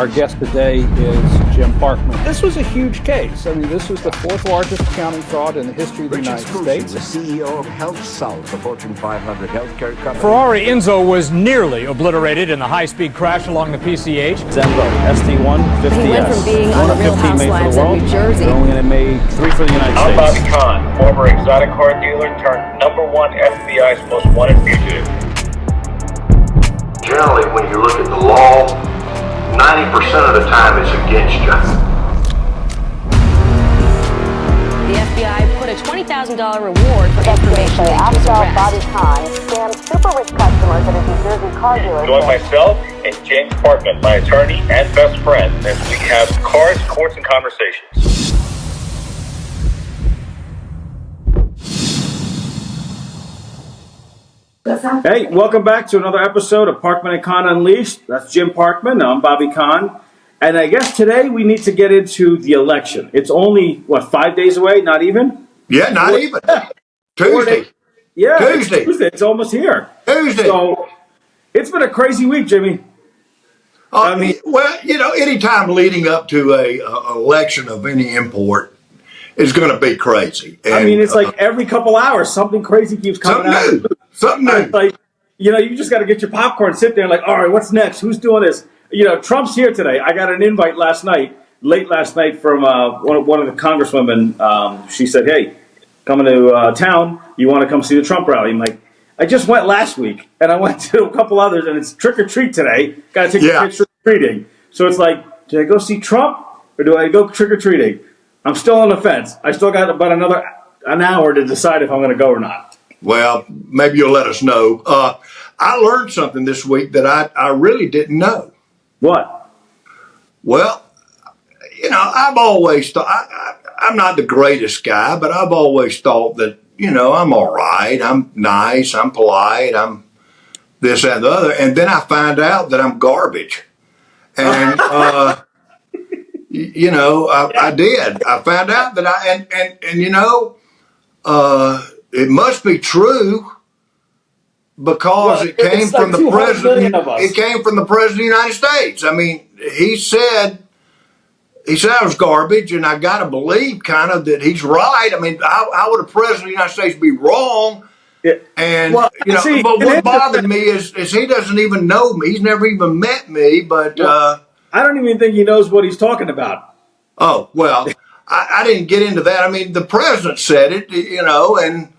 Our guest today is Jim Parkman. This was a huge case. I mean, this was the fourth largest accounting fraud in the history of the United States. The CEO of HealthSouth, the Fortune 500 healthcare company. Ferrari Enzo was nearly obliterated in the high-speed crash along the PCH. Zenvo, ST150S. He went from being on the Real Housewives of New Jersey. They're only going to make 3 for the United I'm States. Bobby Khan, former exotic car dealer turned #1 FBI's most wanted fugitive. Generally, when you look at the law, 90% of the time it's against you. The FBI put a $20,000 reward for information into his arrest. Bobby Khan scammed super rich customers at a New Jersey car dealership. Join myself and James Parkman, my attorney and best friend, as we have cars, courts, and conversations. Hey, welcome back to another episode of Parkman Khan Unleashed. That's Jim Parkman. I'm Bobby Khan. And I guess today we need to get into the election. It's only, 5 days away? Not even? Yeah, not even. Tuesday. Yeah, Tuesday. It's Tuesday. It's almost here. Tuesday. So it's been a crazy week, Jimmy. Well, anytime leading up to a election of any import is going to be crazy. And, it's like every couple hours, something crazy keeps coming out. Something new. Like, you just got to get your popcorn, sit there, like, all right, what's next? Who's doing this? Trump's here today. I got an invite late last night, from one of the congresswomen. She said, hey, coming to town, you want to come see the Trump rally? I'm like, I just went last week, and I went to a couple others, and it's trick or treat today. Got to take a picture treating. So it's like, do I go see Trump, or do I go trick or treating? I'm still on the fence. I still got about an hour to decide if I'm going to go or not. Well, maybe you'll let us know. I learned something this week that I really didn't know. What? Well, I've always thought, I'm not the greatest guy, but I've always thought that, I'm all right. I'm nice. I'm polite. I'm this, that, and the other. And then I find out that I'm garbage. And, I did. I found out that it must be true because it came from the president. It came from the president of the United States. I mean, he said I was garbage, and I got to believe kind of that he's right. I mean, how would a president of the United States be wrong? Yeah. And but what bothered me is he doesn't even know me. He's never even met me. But I don't even think he knows what he's talking about. Oh well, I didn't get into that. I mean, the president said it, and.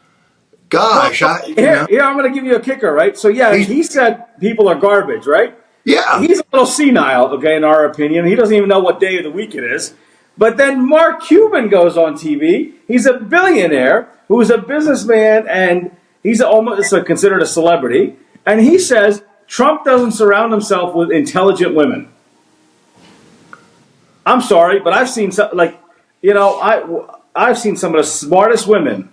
Gosh, here, I'm going to give you a kicker, right? So, he said people are garbage, right? Yeah. He's a little senile, okay, in our opinion. He doesn't even know what day of the week it is. But then Mark Cuban goes on TV. He's a billionaire who's a businessman, and he's almost considered a celebrity. And he says Trump doesn't surround himself with intelligent women. I'm sorry, but I've seen I've seen some of the smartest women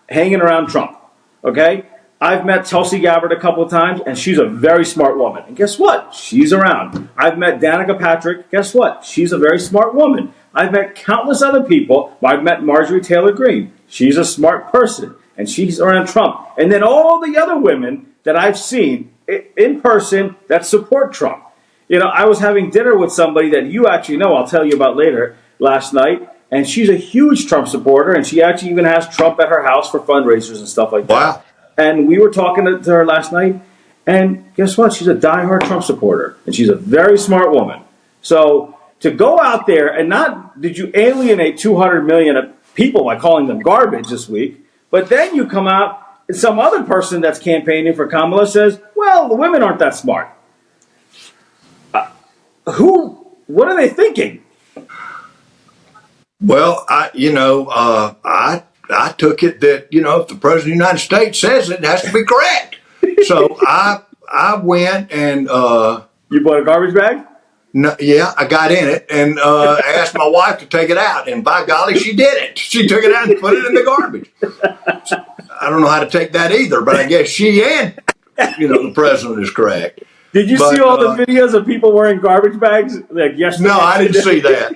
hanging around Trump, okay? I've met Tulsi Gabbard a couple of times, and she's a very smart woman. And guess what? She's around. I've met Danica Patrick. Guess what? She's a very smart woman. I've met countless other people. I've met Marjorie Taylor Greene. She's a smart person, and she's around Trump. And then all the other women that I've seen in person that support Trump. I was having dinner with somebody that you actually know, I'll tell you about later, last night. And she's a huge Trump supporter, and she actually even has Trump at her house for fundraisers and stuff like that. Wow. And we were talking to her last night, and guess what? She's a diehard Trump supporter, and she's a very smart woman. So to go out there and not did you alienate 200 million people by calling them garbage this week, but then you come out and some other person that's campaigning for Kamala says, well, the women aren't that smart. What are they thinking? Well, I took it that, if the president of the United States says it, it has to be correct. So I went and you bought a garbage bag? No, yeah, I got in it and asked my wife to take it out, and by golly, she did it. She took it out and put it in the garbage. I don't know how to take that either, but I guess she and the president is correct. Did you see all the videos of people wearing garbage bags like yesterday? No, I didn't see that.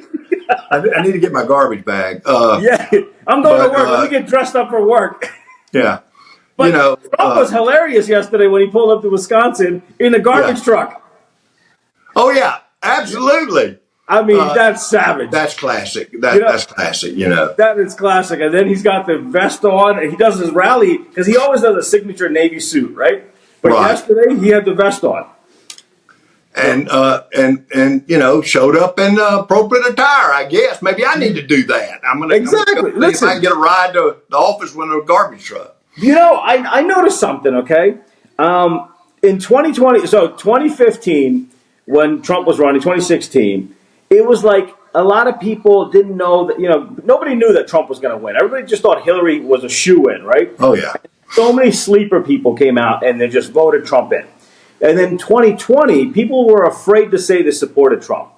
I need to get my garbage bag. I'm going to work. Let me get dressed up for work. Yeah. But Trump was hilarious yesterday when he pulled up to Wisconsin in the garbage truck. Oh, yeah. absolutely. I mean, that's savage. That's classic. That's classic, you know. That is classic. And then he's got the vest on, and he does his rally, because he always does a signature Navy suit, right? But yesterday, he had the vest on. And you know, showed up in appropriate attire, I guess. Maybe I need to do that. I'm gonna see if I can get a ride to the office with a garbage truck. You know, I noticed something, okay? In 2015, when Trump was running, 2016, it was like a lot of people didn't know that, you know, nobody knew that Trump was going to win. Everybody just thought Hillary was a shoo-in, right? Oh, yeah. So many sleeper people came out and they just voted Trump in. And then 2020, people were afraid to say they supported Trump.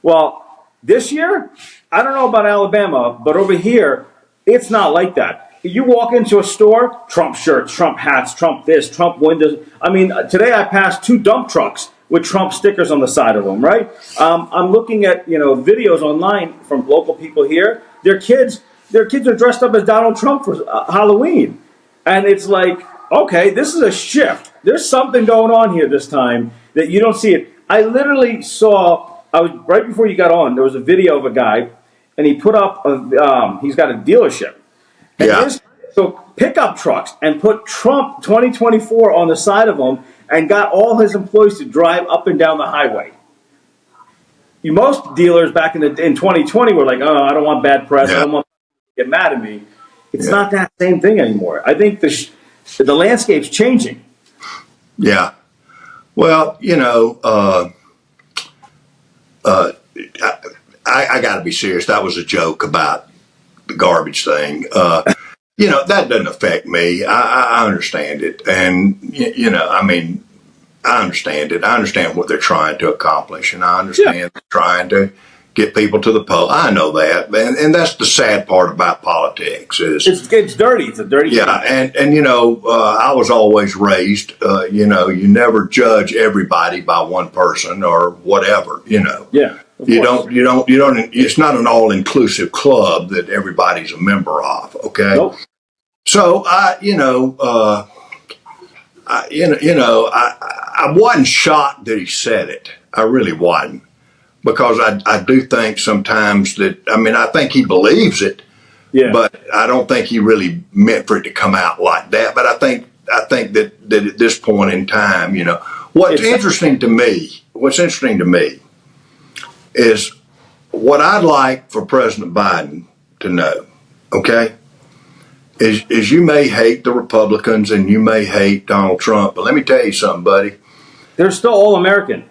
Well, this year, I don't know about Alabama, but over here, it's not like that. You walk into a store, Trump shirts, Trump hats, Trump this, Trump windows. I mean, today I passed 2 dump trucks with Trump stickers on the side of them, right? I'm looking at, you know, videos online from local people here. Their kids are dressed up as Donald Trump for Halloween. And it's like, okay, this is a shift. There's something going on here this time that you don't see it. I literally saw, right before you got on, there was a video of a guy, and he put up, he's got a dealership. And so pickup trucks, and put Trump 2024 on the side of them, and got all his employees to drive up and down the highway. Most dealers back in 2020 were like, oh, I don't want bad press. I don't want people to get mad at me. It's not that same thing anymore. I think the landscape's changing. Yeah. Well, you know, I got to be serious. That was a joke about the garbage thing. You know, that doesn't affect me. I understand it. And, you know, I mean, I understand it. I understand what they're trying to accomplish. And I understand they're trying to get people to the poll. I know that. And that's the sad part about politics. It's dirty. It's a dirty thing. And you know, I was always raised, you know, you never judge everybody by one person or whatever, you know. Yeah. You don't, it's not an all-inclusive club that everybody's a member of, okay? Nope. So, I wasn't shocked that he said it. I really wasn't. Because I do think sometimes that, I mean, I think he believes it, but I don't think he really meant for it to come out like that. But I think that at this point in time, you know, what's interesting to me is what I'd like for President Biden to know, okay, is you may hate the Republicans and you may hate Donald Trump, but let me tell you something, buddy. They're still all American.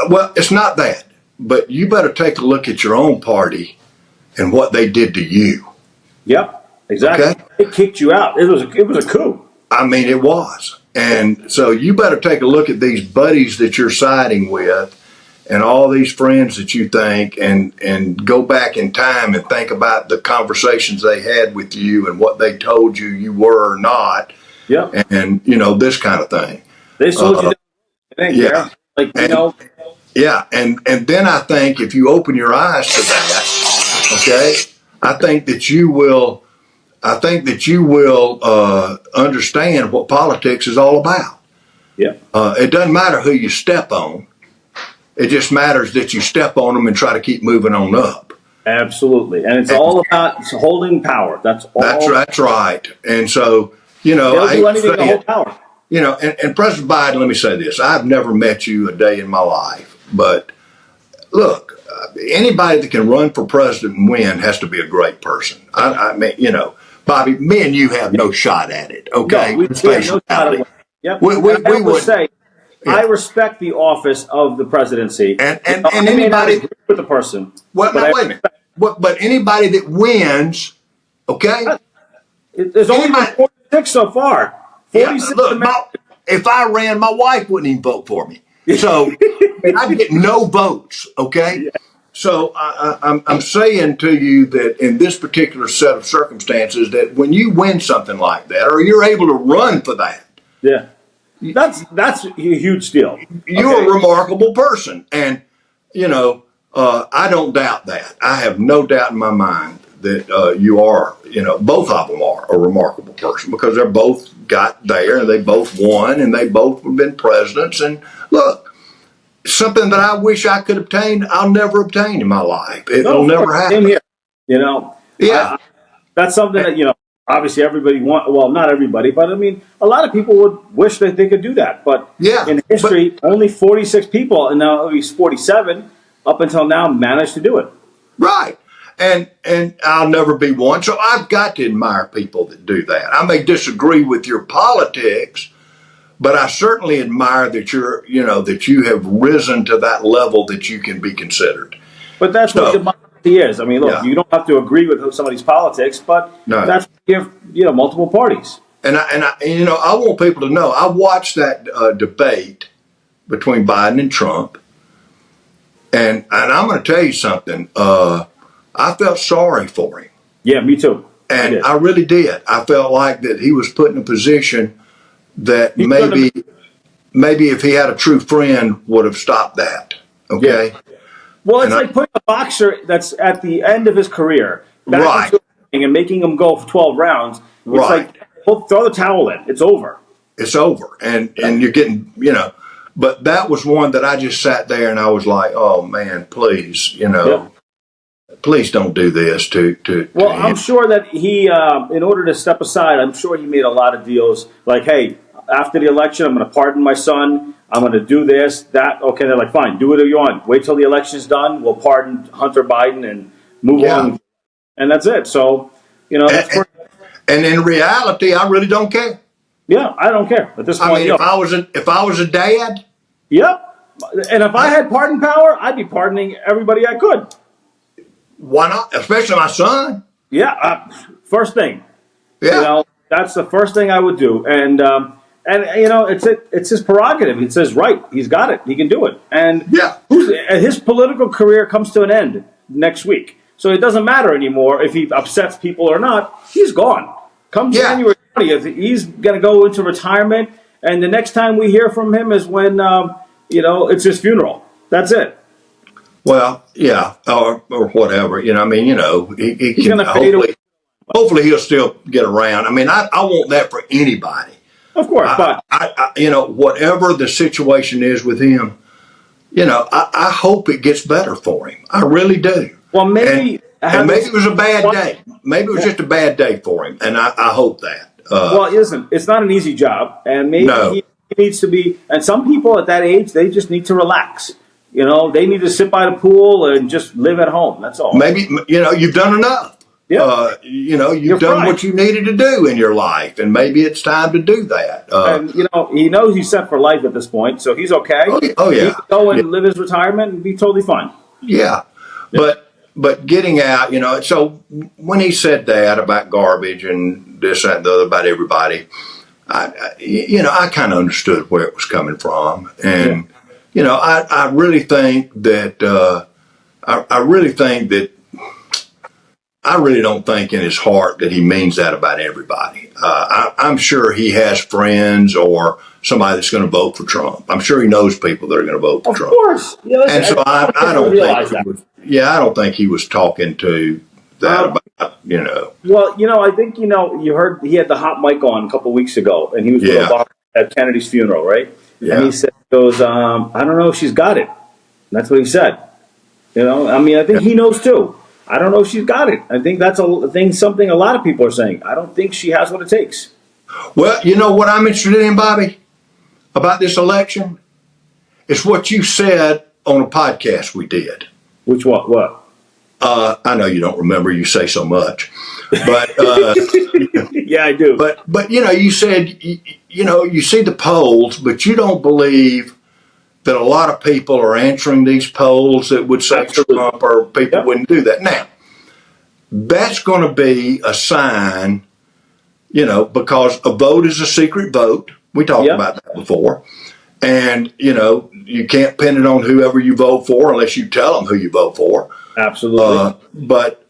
Well, it's not that, but you better take a look at your own party and what they did to you. Yep, exactly. Okay? It kicked you out. It was a coup. I mean, it was. And so you better take a look at these buddies that you're siding with and all these friends that you think, and go back in time and think about the conversations they had with you and what they told you you were or not. Yeah. And, you know, this kind of thing. They sold you. Like, you know. Yeah. And then I think if you open your eyes to that, okay, I think that you will understand what politics is all about. Yeah. It doesn't matter who you step on. It just matters that you step on them and try to keep moving on up. Absolutely. And it's all about holding power. That's all. That's right. And so, you know, they'll do anything to hold power. You know, and President Biden, let me say this. I've never met you a day in my life. But look, anybody that can run for president and win has to be a great person. I mean, you know, Bobby, me and you have no shot at it, okay? No, we have no shot at it. Yep. We would say, I respect the office of the presidency, and anybody agree with the person. Wait a minute. But anybody that wins, okay? There's only been 46 so far. 46. Yeah, look, if I ran, my wife wouldn't even vote for me. So I'd get no votes, okay? Yeah. So I'm saying to you that in this particular set of circumstances, that when you win something like that, or you're able to run for that, yeah. That's a huge deal. You're a remarkable person. And, you know, I don't doubt that. I have no doubt in my mind that you are, you know, both of them are a remarkable person because they're both got there and they both won and they both have been presidents. And look, something that I wish I could obtain, I'll never obtain in my life. It'll never happen. Same here. You know, Yeah. that's something that, you know, obviously everybody well, not everybody, but I mean, a lot of people would wish that they could do that. But Yeah, in history, only 46 people, and now at least 47 up until now, managed to do it. Right. And I'll never be one. So I've got to admire people that do that. I may disagree with your politics, but I certainly admire that that you have risen to that level that you can be considered. But that's what democracy is. I mean, look, you don't have to agree with somebody's politics, but that's multiple parties. And I want people to know, I watched that debate between Biden and Trump, and I'm going to tell you something. I felt sorry for him. Yeah, me too. And I really did. I felt like that he was put in a position that maybe if he had a true friend would have stopped that. Okay. Yeah. Well, it's like putting a boxer that's at the end of his career back into the ring and making him go for 12 rounds. It's like, throw the towel in. It's over. It's over. And you're getting, but that was one that I just sat there and I was like, oh man, please, please don't do this to Well, I'm sure that he, in order to step aside, I'm sure he made a lot of deals like, hey, after the election, I'm going to pardon my son. I'm going to do this, that. Okay, they're like, fine, do whatever you want. Wait till the election's done. We'll pardon Hunter Biden and move on. And that's it. So, that's and in reality, I really don't care. Yeah, I don't care at this point. I mean, if I was a dad. Yep. And if I had pardon power, I'd be pardoning everybody I could. Why not? Especially my son. Yeah. First thing. Yeah. That's the first thing I would do. And it's his prerogative. It says, right, he's got it. He can do it. And his political career comes to an end next week. So it doesn't matter anymore if he upsets people or not. He's gone. Come January 20th, he's going to go into retirement. And the next time we hear from him is when, it's his funeral. That's it. Well, yeah, or whatever. He's going to fade away. Hopefully he'll still get around. I mean, I want that for anybody. Of course, but whatever the situation is with him, I hope it gets better for him. I really do. Well, maybe maybe it was a bad day. Maybe it was just a bad day for him, and I hope that. Well, it's not an easy job, and maybe he needs to be. And some people at that age, they just need to relax. They need to sit by the pool and just live at home. That's all. Maybe you've done enough. Yeah. You've done what you needed to do in your life, and maybe it's time to do that. And he knows he's set for life at this point, so he's okay. Oh yeah. He can go and live his retirement and be totally fine. Yeah. But getting out, so when he said that about garbage and this, that, and the other about everybody, I kind of understood where it was coming from. And, I really think that, I really don't think in his heart that he means that about everybody. I'm sure he has friends or somebody that's going to vote for Trump. I'm sure he knows people that are going to vote for Trump. Of course. Yeah, listen, and so I don't think he was talking to that about, Well, I think, you heard he had the hot mic on a couple weeks ago, and he was with Obama at Kennedy's funeral, right? Yeah. And he said, I don't know if she's got it. And that's what he said. I think he knows too. I don't know if she's got it. I think that's something a lot of people are saying. I don't think she has what it takes. Well, you know what I'm interested in, Bobby, about this election? It's what you said on a podcast we did. Which what? What? I know you don't remember. You say so much. But yeah, I do. But you said, you see the polls, but you don't believe that a lot of people are answering these polls that would say Trump, or people wouldn't do that. Now, that's going to be a sign, because a vote is a secret vote. We talked about that before. And, you can't pin it on whoever you vote for unless you tell them who you vote for. Absolutely. But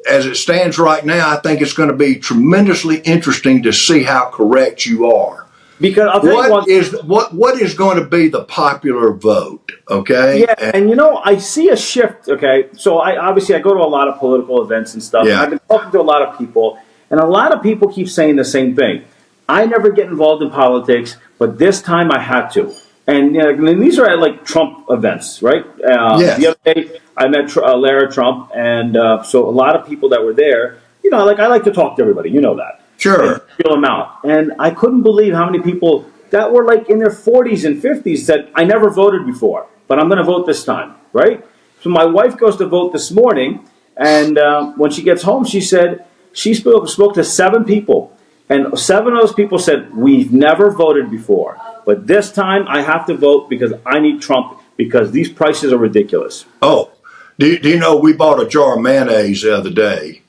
as it stands right now, I think it's going to be tremendously interesting to see how correct you are. Because I'll tell what is going to be the popular vote, okay? Yeah, and I see a shift, okay? So I go to a lot of political events and stuff. Yeah. And I've been talking to a lot of people, and a lot of people keep saying the same thing. I never get involved in politics, but this time I had to. And, and these are at like Trump events, right? Yes. The other day, I met Lara Trump, and so a lot of people that were there, like I like to talk to everybody, you know that. Sure. And feel them out. And I couldn't believe how many people that were like in their 40s and 50s said, I never voted before, but I'm going to vote this time, right? So my wife goes to vote this morning, and when she gets home, she said she spoke to 7 people, and 7 of those people said, we've never voted before, but this time I have to vote because I need Trump because these prices are ridiculous. Oh, do you know we bought a jar of mayonnaise the other day?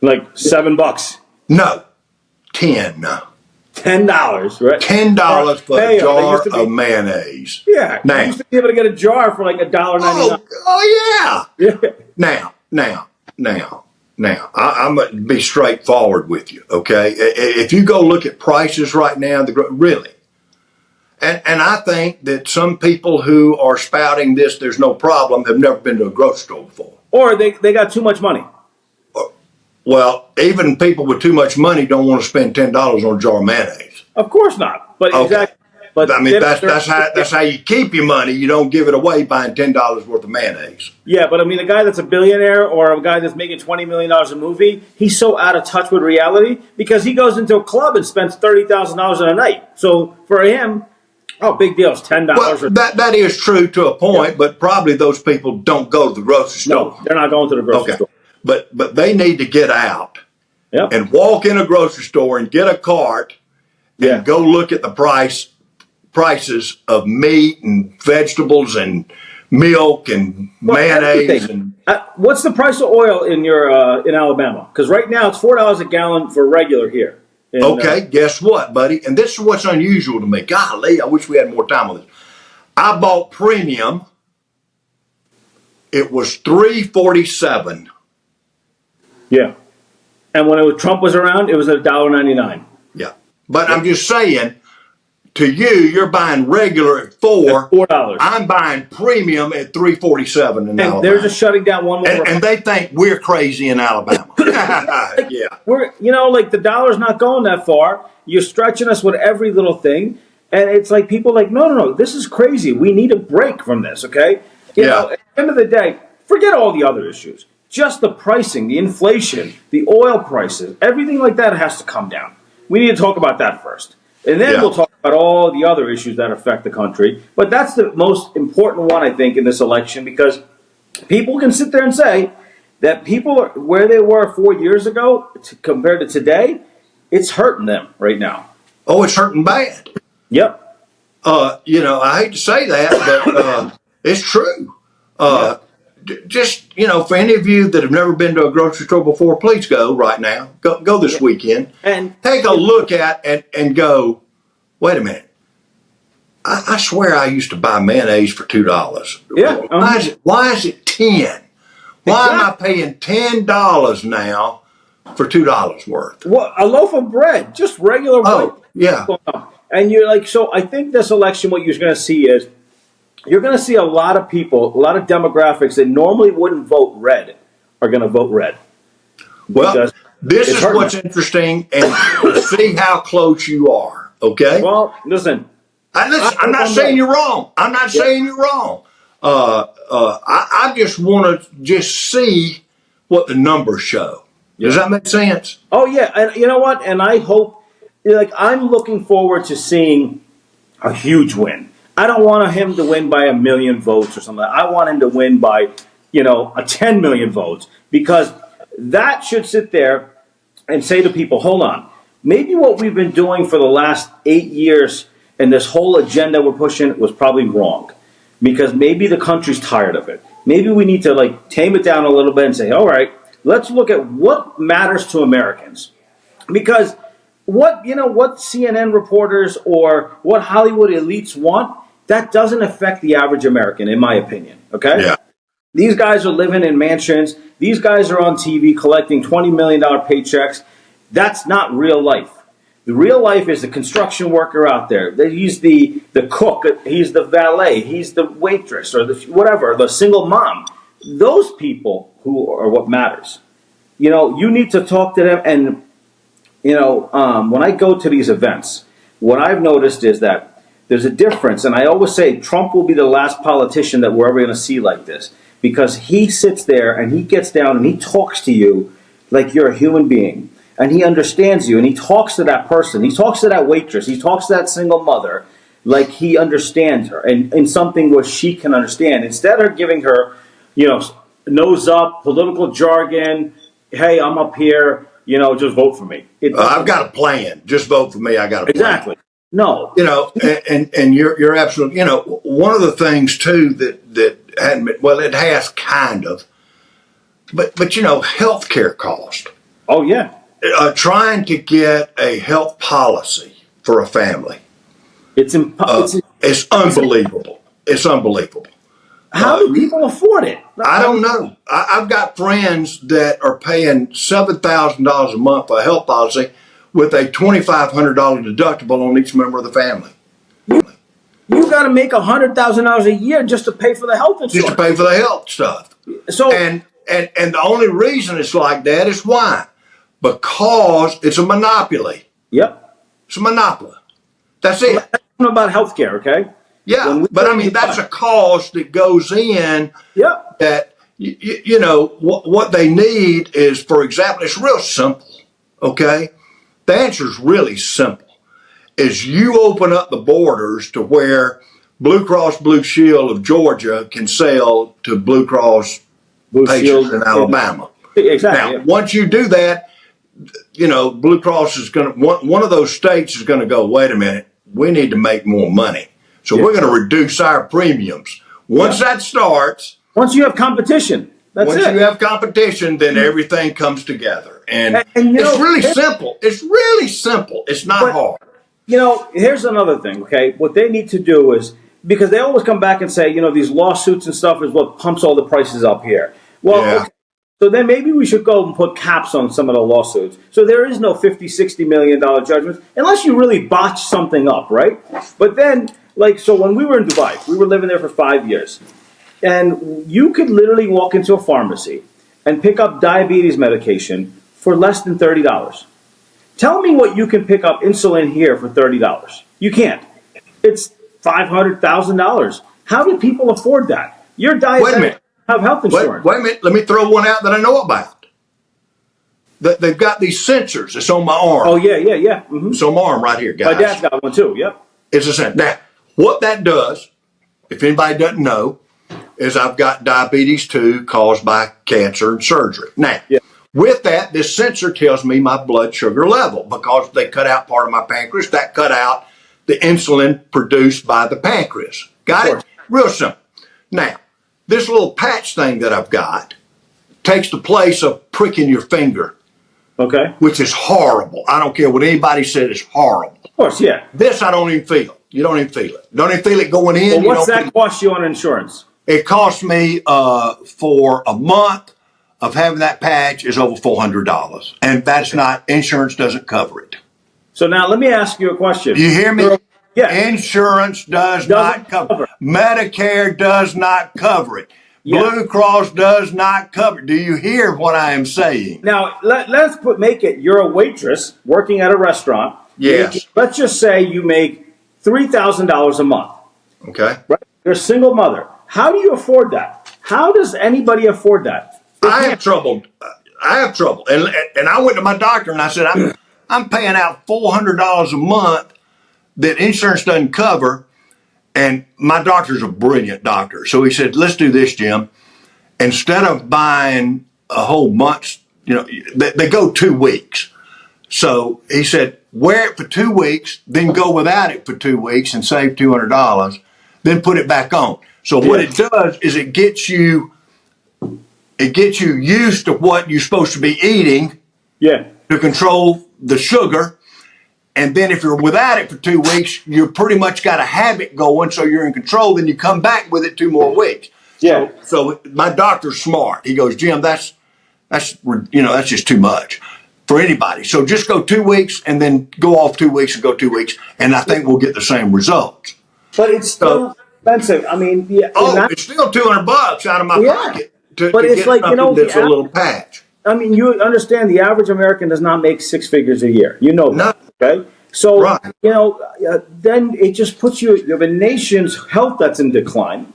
Like $7. No, 10. $10, right? $10 for a jar of mayonnaise. Yeah, now, you used to be able to get a jar for like $1.99. Oh yeah. Now, I'm going to be straightforward with you, okay? If you go look at prices right now, really, and I think that some people who are spouting this, there's no problem, have never been to a grocery store before. Or they got too much money. Well, even people with too much money don't want to spend $10 on a jar of mayonnaise. Of course not. But exactly. But I mean, that's how you keep your money. You don't give it away buying $10 worth of mayonnaise. Yeah, but I mean, a guy that's a billionaire or a guy that's making $20 million a movie, he's so out of touch with reality because he goes into a club and spends $30,000 in a night. So for him, big deal. It's $10. Well, that is true to a point, but probably those people don't go to the grocery store. No, they're not going to the grocery store. But they need to get out and walk in a grocery store and get a cart and go look at the prices of meat and vegetables and milk and mayonnaise. And what's the price of oil in your in Alabama? Because right now it's $4 a gallon for regular here. Guess what, buddy? And this is what's unusual to me. Golly, I wish we had more time on this. I bought premium. It was $3.47. Yeah. And when Trump was around, it was at $1.99. Yeah. But I'm just saying, to you, you're buying regular at $4. I'm buying premium at $3.47 in Alabama. They're just shutting down one more. And they think we're crazy in Alabama. Yeah. We're, like the dollar's not going that far. You're stretching us with every little thing. And it's like people are like, no, this is crazy. We need a break from this, okay? You know, at the end of the day, forget all the other issues. Just the pricing, the inflation, the oil prices, everything like that has to come down. We need to talk about that first. And then we'll talk about all the other issues that affect the country. But that's the most important one, I think, in this election, because people can sit there and say that people are where they were 4 years ago compared to today, it's hurting them right now. Oh, it's hurting bad. Yep. I hate to say that, but it's true. Just, for any of you that have never been to a grocery store before, please go right now. Go this weekend and take a look at and go, wait a minute. I swear I used to buy mayonnaise for $2. Yeah. Why is it 10? Why am I paying $10 now for $2 worth? Well, a loaf of bread, just regular bread. Yeah. And you're like, so I think this election, what you're going to see is, you're going to see a lot of people, a lot of demographics that normally wouldn't vote red are going to vote red. Well, this is what's interesting, and see how close you are, okay? Well, listen. I'm not saying you're wrong. I'm not saying you're wrong. I just want to see what the numbers show. Does that make sense? Oh, yeah. And you know what? And I hope, I'm looking forward to seeing a huge win. I don't want him to win by 1 million votes or something. I want him to win by, a 10 million votes, because that should sit there and say to people, hold on, maybe what we've been doing for the last 8 years and this whole agenda we're pushing was probably wrong, because maybe the country's tired of it. Maybe we need to tame it down a little bit and say, all right, let's look at what matters to Americans, because what CNN reporters or what Hollywood elites want, that doesn't affect the average American, in my opinion, okay? Yeah. These guys are living in mansions. These guys are on TV collecting $20 million paychecks. That's not real life. The real life is the construction worker out there. He's the cook. He's the valet. He's the waitress or the single mom. Those people who are what matters. You need to talk to them. And, when I go to these events, what I've noticed is that There's a difference. And I always say Trump will be the last politician that we're ever going to see like this, because he sits there and he gets down and he talks to you like you're a human being. And he understands you, and he talks to that person. He talks to that waitress. He talks to that single mother like he understands her, and in something where she can understand. Instead of giving her, nose up, political jargon, hey, I'm up here, just vote for me. I've got a plan. Just vote for me. I got a plan. Exactly. No. And you're absolutely, one of the things too that hadn't been, well, it has kind of, but healthcare cost. Oh yeah. Trying to get a health policy for a family. It's unbelievable. It's unbelievable. How do people afford it? I don't know. I've got friends that are paying $7,000 a month for a health policy with a $2,500 deductible on each member of the family. You got to make $100,000 a year just to pay for the health insurance. Just to pay for the health stuff. So and the only reason it's like that is why? Because it's a monopoly. Yep. It's a monopoly. That's it. Well, about healthcare, okay? Yeah, but I mean, that's a cost that goes in. Yeah. That, what they need is, for example, it's real simple, okay? The answer is really simple. Is you open up the borders to where Blue Cross Blue Shield of Georgia can sell to Blue Cross Blue patients Shield in Alabama. Exactly. Now, once you do that, Blue Cross is going to, one of those states is going to go, wait a minute, we need to make more money. So we're going to reduce our premiums. Once that starts. Once you have competition. Once you have competition, then everything comes together. And it's really simple. It's really simple. It's not hard. Here's another thing, okay? What they need to do is, because they always come back and say, these lawsuits and stuff is what pumps all the prices up here. Well, okay. So then maybe we should go and put caps on some of the lawsuits. So there is no $50, $60 million judgments, unless you really botch something up, right? But then, so when we were in Dubai, we were living there for 5 years. And you could literally walk into a pharmacy and pick up diabetes medication for less than $30. Tell me what you can pick up insulin here for $30. You can't. It's $500,000. How do people afford that? You're diabetic. Wait a minute. Have health insurance. Wait a minute. Let me throw one out that I know about. They've got these sensors. It's on my arm. Oh, yeah. Mm-hmm. It's on my arm right here, guys. My dad's got one too, yep. It's a sensor. Now, what that does, if anybody doesn't know, is I've got diabetes 2 caused by cancer and surgery. Now, with that, this sensor tells me my blood sugar level because they cut out part of my pancreas. That cut out the insulin produced by the pancreas. Got it? Real simple. Now, this little patch thing that I've got takes the place of pricking your finger. Okay. Which is horrible. I don't care what anybody said, it's horrible. Of course, yeah. This I don't even feel. You don't even feel it. Don't even feel it going in. Well, what's that cost you on insurance? It cost me for a month of having that patch is over $400. And that's not, insurance doesn't cover it. So now let me ask you a question. You hear me? Yeah. Insurance doesn't not cover it. Medicare does not cover it. Yeah. Blue Cross does not cover it. Do you hear what I am saying? Now, let's make it, you're a waitress working at a restaurant. Yes. Let's just say you make $3,000 a month. Okay. Right? You're a single mother. How do you afford that? How does anybody afford that? I have trouble. And I went to my doctor and I said, I'm paying out $400 a month that insurance doesn't cover. And my doctor's a brilliant doctor. So he said, let's do this, Jim. Instead of buying a whole month, they go 2 weeks. So he said, wear it for 2 weeks, then go without it for 2 weeks and save $200, then put it back on. So what it does is it gets you used to what you're supposed to be eating to control the sugar. And then if you're without it for 2 weeks, you pretty much got a habit going, so you're in control. Then you come back with it 2 more weeks. Yeah. So my doctor's smart. He goes, Jim, that's just too much for anybody. So just go 2 weeks and then go off 2 weeks and go 2 weeks, and I think we'll get the same results. But it's still expensive. I mean, it's still $200 out of my pocket to it's get like something that's a little patch. I mean, you understand the average American does not make 6 figures a year. You know that, okay? So, Right. then it just puts you have a nation's health that's in decline.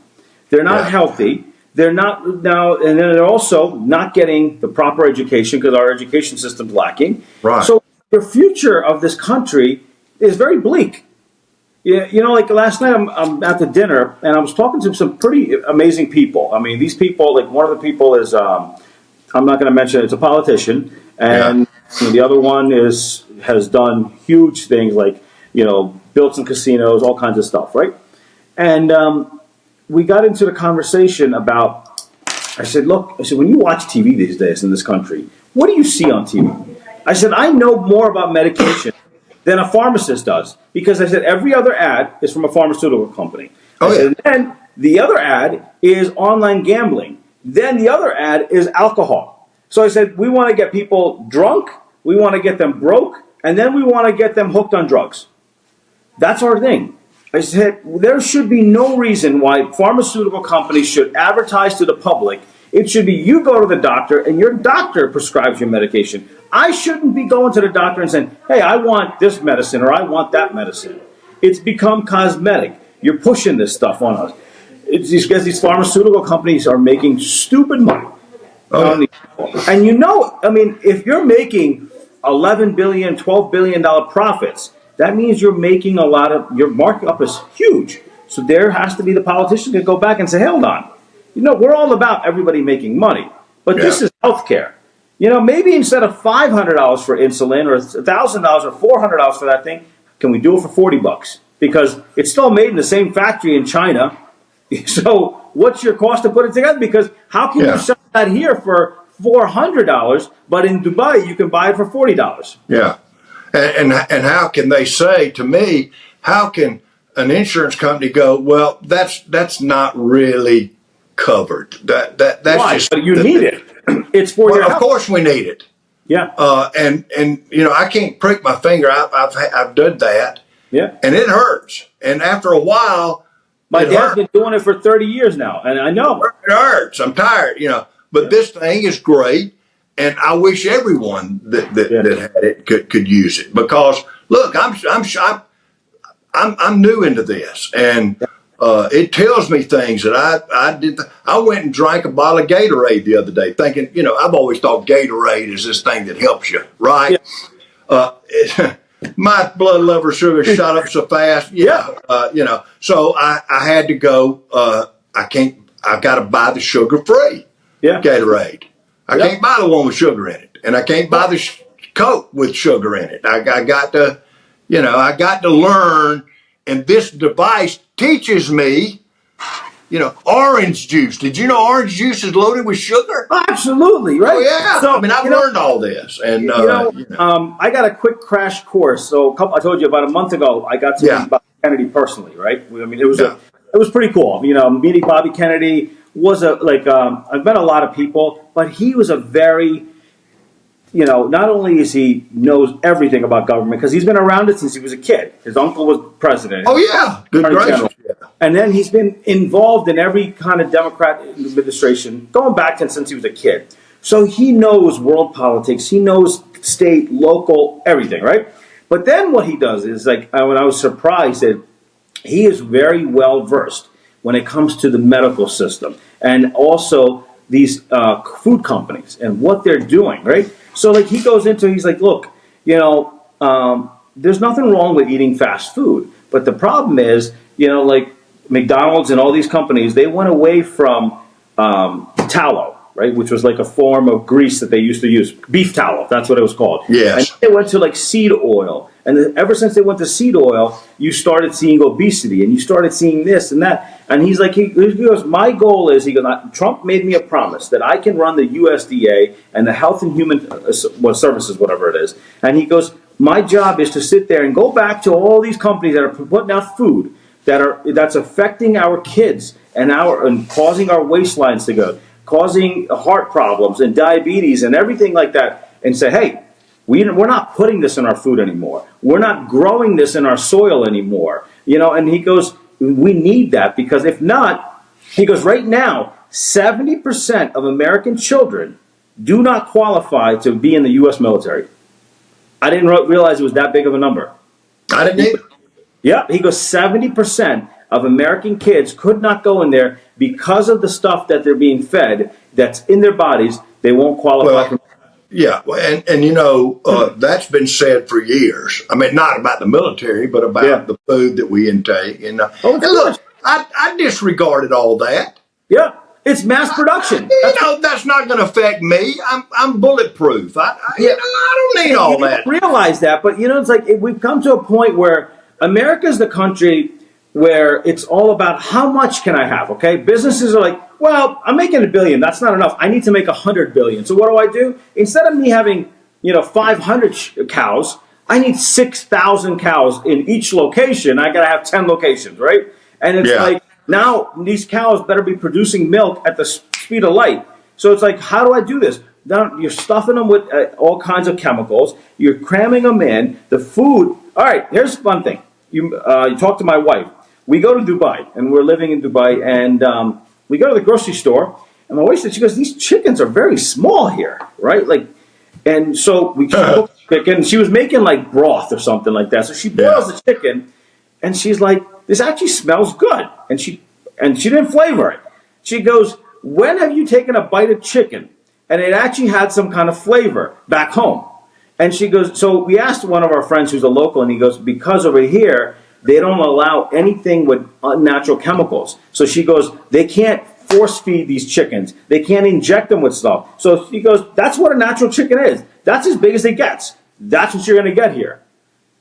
They're not healthy. They're not now, and then they're also not getting the proper education because our education system's lacking. Right. So the future of this country is very bleak. Yeah, like last night, I'm at the dinner and I was talking to some pretty amazing people. I mean, these people, like one of the people is, I'm not going to mention, it's a politician, and the other one has done huge things like, built some casinos, all kinds of stuff, right? And we got into the conversation about, I said, when you watch TV these days in this country, what do you see on TV? I said, I know more about medication than a pharmacist does, because I said every other ad is from a pharmaceutical company. I said, then the other ad is online gambling. Then the other ad is alcohol. So I said, we want to get people drunk, we want to get them broke, and then we want to get them hooked on drugs. That's our thing. I said, there should be no reason why pharmaceutical companies should advertise to the public. It should be you go to the doctor and your doctor prescribes your medication. I shouldn't be going to the doctor and saying, hey, I want this medicine or I want that medicine. It's become cosmetic. You're pushing this stuff on us. It's because these pharmaceutical companies are making stupid money. And if you're making $11 billion, $12 billion profits, that means you're making a lot of, your markup is huge. So there has to be the politician to go back and say, hold on. We're all about everybody making money, but this is healthcare. Maybe instead of $500 for insulin or $1,000 or $400 for that thing, can we do it for $40? Because it's still made in the same factory in China. So what's your cost to put it together? Because how can you sell that here for $400, but in Dubai you can buy it for $40? Yeah. And how can they say to me, how can an insurance company go, well, that's not really covered. That's Why? just, but you need it. It's for your of health. course we need it. Yeah. And I can't prick my finger. I've done that. Yeah. And it hurts. And after a while, my dad's been doing it for 30 years now, and I know it hurts. I'm tired. But this thing is great. And I wish everyone that had it could use it, because look, I'm new into this, and it tells me things that I did. I went and drank a bottle of Gatorade the other day, thinking, I've always thought Gatorade is this thing that helps you, right? Yeah. My blood level sugar shot up so fast, So I had to go. I've got to buy the sugar-free Gatorade. I can't buy the one with sugar in it, and I can't buy the Coke with sugar in it. I got to learn, and this device teaches me, orange juice. Did you know orange juice is loaded with sugar? Absolutely, right? Oh, yeah. So, I've learned all this, and I got a quick crash course. So I told you about a month ago, I got to meet Bobby Kennedy personally, right? It was pretty cool. Meeting Bobby Kennedy was I've met a lot of people, but he was a very, not only is he knows everything about government, because he's been around it since he was a kid. His uncle was president. Oh, yeah. Good gracious. And then he's been involved in every kind of Democrat administration, going back since he was a kid. So he knows world politics. He knows state, local, everything, right? But then what he does is, when I was surprised that he is very well versed when it comes to the medical system and also these food companies and what they're doing, right? So he goes into, he's like, look, there's nothing wrong with eating fast food, but the problem is, McDonald's and all these companies, they went away from tallow, right, which was like a form of grease that they used to use. Beef tallow, that's what it was called. Yes. And they went to seed oil. And ever since they went to seed oil, you started seeing obesity, and you started seeing this and that. And he's like, he goes, my goal is, Trump made me a promise that I can run the USDA and the Health and Human Services, whatever it is. And he goes, my job is to sit there and go back to all these companies that are putting out food that's affecting our kids and causing our waistlines to go, causing heart problems and diabetes and everything like that, and say, hey, we're not putting this in our food anymore. We're not growing this in our soil anymore. And he goes, we need that, because if not, he goes, right now, 70% of American children do not qualify to be in the U.S. military. I didn't realize it was that big of a number. I didn't either. Yep, he goes 70% of American kids could not go in there because of the stuff that they're being fed that's in their bodies. They won't qualify for. Yeah, and that's been said for years. I mean, not about the military, but about the food that we intake. And look, I disregarded all that. Yeah, it's mass production. That's not going to affect me. I'm bulletproof. I don't need all that. Realize that, but it's like we've come to a point where America is the country where it's all about how much can I have. Okay, businesses are like, well, I'm making $1 billion. That's not enough. I need to make 100 billion. So what do? Instead of me having 500 cows, I need 6,000 cows in each location. I got to have 10 locations, right? And it's like now these cows better be producing milk at the speed of light. So it's like, how do I do this? Now you're stuffing them with all kinds of chemicals. You're cramming them in. The food. All right, here's the fun thing. You talk to my wife. We go to Dubai, and we're living in Dubai, and we go to the grocery store, and my wife said, she goes, these chickens are very small here, right? And so we cooked chicken. She was making like broth or something like that. So she boils the chicken, and she's like, this actually smells good. And she didn't flavor it. She goes, when have you taken a bite of chicken and it actually had some kind of flavor back home? And she goes, so we asked one of our friends who's a local, and he goes, because over here, they don't allow anything with unnatural chemicals. So she goes, they can't force feed these chickens. They can't inject them with stuff. So she goes, that's what a natural chicken is. That's as big as it gets. That's what you're going to get here.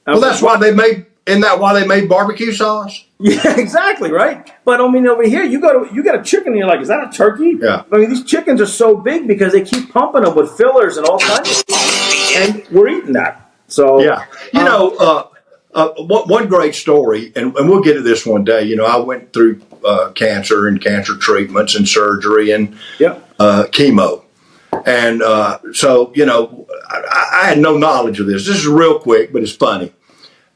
Well, that's why they made, isn't that why they made barbecue sauce? Yeah, exactly, right? But I mean, over here, you get a chicken and you're like, is that a turkey? Yeah. I mean, these chickens are so big because they keep pumping them with fillers and all kinds of stuff. And we're eating that. So, yeah. One great story, and we'll get to this one day. I went through cancer and cancer treatments and surgery and chemo. And so, I had no knowledge of this. This is real quick, but it's funny.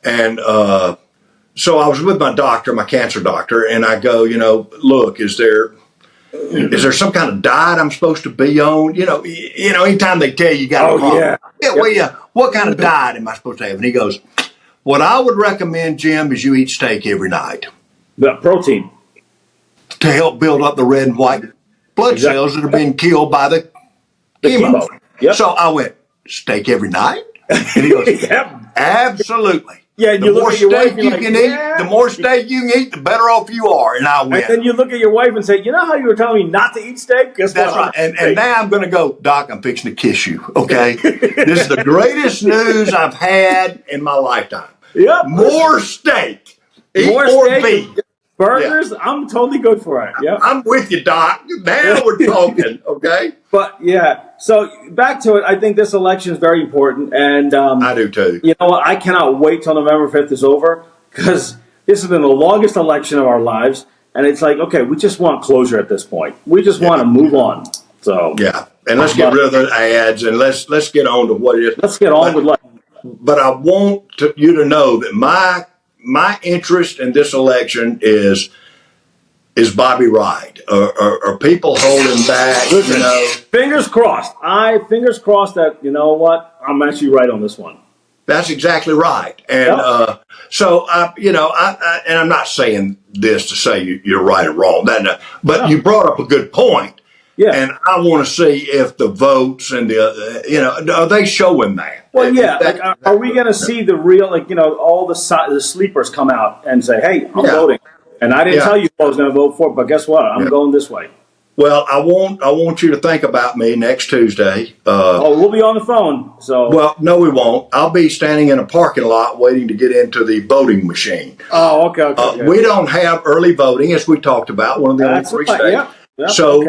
And so I was with my doctor, my cancer doctor, and I go, look, is there some kind of diet I'm supposed to be on? Anytime they tell you got to what kind of diet am I supposed to have? And he goes, what I would recommend, Jim, is you eat steak every night. The protein. To help build up the red and white blood cells that are being killed by the chemo. Yep. So I went, steak every night? And he goes, absolutely. Yeah, and the more steak you can eat, the more steak you can eat, the better off you are. And I went. And then you look at your wife and say, you know how you were telling me not to eat steak? Guess that's what? Right. And now I'm going to go, Doc, I'm fixing to kiss you, okay? This is the greatest news I've had in my lifetime. Yep. More steak. Eat more steak, beef. Burgers, I'm totally good for it. Yeah, I'm with you, Doc. Now we're talking, okay? But so back to it. I think this election is very important, and I do too. You know what? I cannot wait till November 5th is over because this has been the longest election of our lives, and it's like, okay, we just want closure at this point. We just want to move on. So and let's get rid of the ads and let's get on to what it is. Let's get on with life. But I want you to know that my interest in this election is Bobby right? Are people holding back? Listen, fingers crossed. Fingers crossed that I'm actually right on this one. That's exactly right. And so and I'm not saying this to say you're right or wrong. But you brought up a good point. Yeah. And I want to see if the votes and are they showing that? Well, are we going to see the real, all the sleepers come out and say, hey, I'm voting. And I didn't tell you I was going to vote for it, but guess what? I'm going this way. Well, I want you to think about me next Tuesday. We'll be on the phone. So. Well, no, we won't. I'll be standing in a parking lot waiting to get into the voting machine. Oh, okay. We don't have early voting, as we talked about, one of the only 3 states. Yeah. Yep, so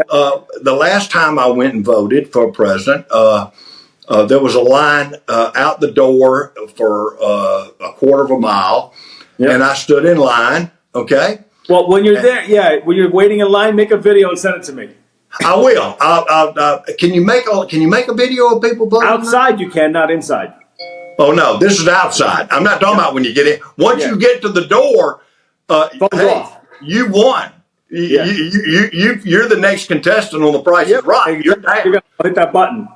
the last time I went and voted for president, there was a line out the door for a quarter of a mile, and I stood in line, okay? Well, when you're there, when you're waiting in line, make a video and send it to me. I will. Can you make a video of people voting? Outside you can, not inside. Oh, no, this is outside. I'm not talking about when you get in. Once you get to the door, off. You won. You're the next contestant on The Price is Right. You're going to hit that button.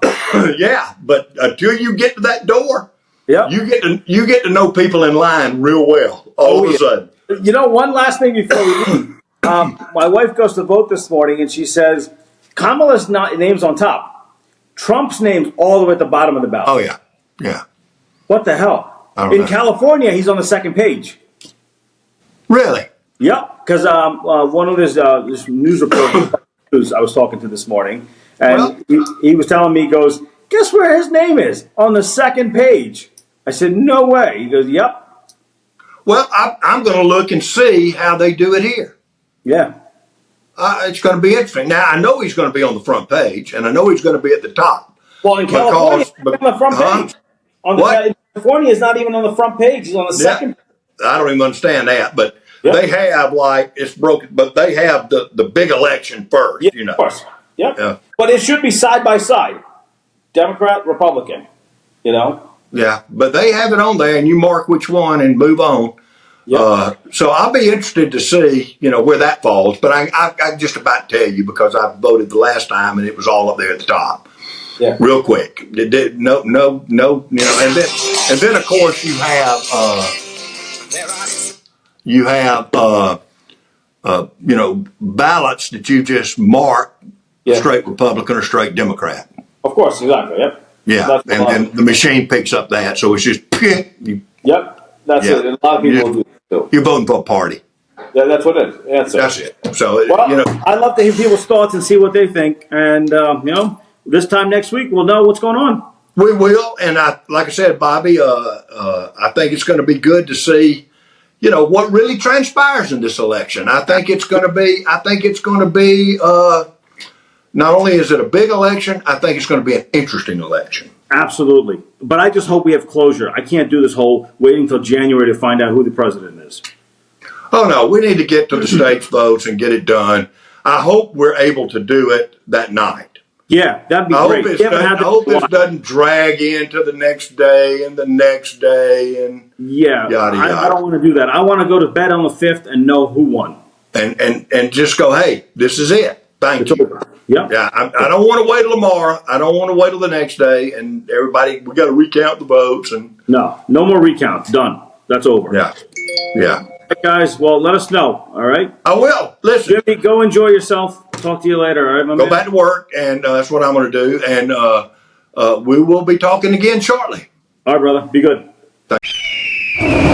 But until you get to that door, Yeah. You get to know people in line real well all of a sudden. You know, one last thing before we leave. My wife goes to vote this morning, and she says Kamala's name's on top. Trump's name's all the way at the bottom of the ballot. Oh yeah, yeah. What the hell? In California, he's on the second page. Really? Yep. Because one of this news reporters I was talking to this morning, and he was telling me, he goes, "Guess where his name is? On the second page." I said, "No way." He goes, "Yep." Well, I'm going to look and see how they do it here. Yeah. It's going to be interesting. Now, I know he's going to be on the front page, and I know he's going to be at the top. Well, in California, he's on the front page. In California, he's not even on the front page. He's on the second. I don't even understand that, but they have, like, it's broken, but they have the big election first, you know. Of course. Yep. Yeah. But it should be side by side. Democrat, Republican, you know. Yeah, but they have it on there, and you mark which one and move on. Yep. So I'll be interested to see, you know, where that falls. But I just about tell you because I voted the last time, and it was all up there at the top. Yeah. Real quick. It did no, you know, and then of course you have you know, ballots that you just mark straight Republican or straight Democrat. Of course, exactly. Yep. Yeah, and then the machine picks up that, so it's just Yep, that's it. And a lot of people do it too. You're voting for a party. Yeah, that's what it is. That's it. So, you know, I love to hear people's thoughts and see what they think. And you know, this time next week we'll know what's going on. We will, and like I said, Bobby, I think it's going to be good to see, you know, what really transpires in this election. I think it's going to be. Not only is it a big election, I think it's going to be an interesting election. Absolutely. But I just hope we have closure. I can't do this whole waiting until January to find out who the president is. Oh, no. We need to get to the states' votes and get it done. I hope we're able to do it that night. Yeah, that'd be great. I hope this doesn't drag into the next day and the next day and yada, yada. I don't want to do that. I want to go to bed on the 5th and know who won. And just go, hey, this is it. Thank you. Over. Yep. Yeah, I don't want to wait till tomorrow. I don't want to wait till the next day. And everybody, we got to recount the votes. And no more recounts. Done. That's over. Yeah. All right, guys. Well, let us know. All right. I will. Listen, Jimmy, go enjoy yourself. Talk to you later. All right, my man. Go back to work, and that's what I'm going to do. And we will be talking again shortly. All right, brother. Be good. Thanks.